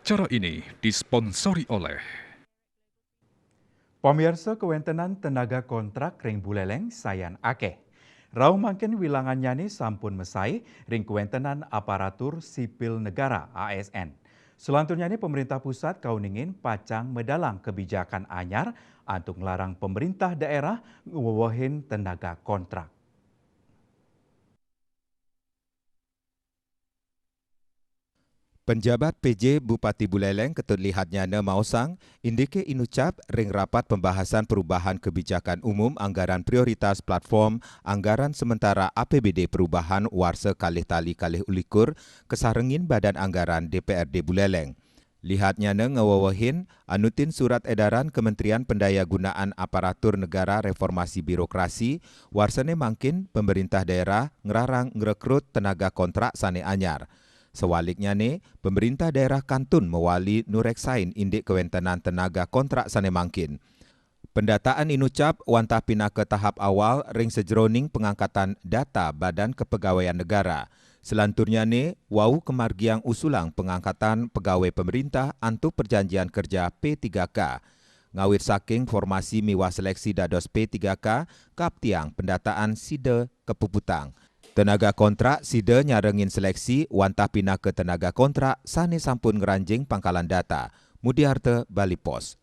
Acara ini disponsori oleh Pemirsa kewentenan tenaga kontrak ring buleleng sayan akeh. Rau mangkin wilangan nyani sampun mesai ring kewentenan aparatur sipil negara ASN. Selanjutnya ini pemerintah pusat kauningin pacang medalang kebijakan anyar untuk melarang pemerintah daerah ngewewehin tenaga kontrak. Penjabat PJ Bupati Buleleng ketut lihatnya ne mausang indike inucap ring rapat pembahasan perubahan kebijakan umum anggaran prioritas platform anggaran sementara APBD perubahan warsa kalih tali kalih ulikur kesarengin Badan Anggaran DPRD Buleleng. Lihatnya ne ngewawahin anutin surat edaran Kementerian Pendayagunaan Aparatur Negara Reformasi Birokrasi warsane mangkin pemerintah daerah ngerarang ngerekrut tenaga kontrak sane anyar. Sewaliknya ni, pemerintah daerah Kantun mewali nureksain indik kewentenan tenaga kontrak sane mangkin. Pendataan inucap wantah pina ke tahap awal ring sejeroning pengangkatan data Badan Kepegawaian Negara. Selanturnya ni, wau kemargiang usulang pengangkatan pegawai pemerintah antu perjanjian kerja P3K. Ngawit saking formasi miwa seleksi dados P3K, kaptiang pendataan sida kepuputang. Tenaga kontrak sida nyarengin seleksi wantah pindah ke tenaga kontrak sane sampun ngeranjing pangkalan data. Mudiharta Bali Pos.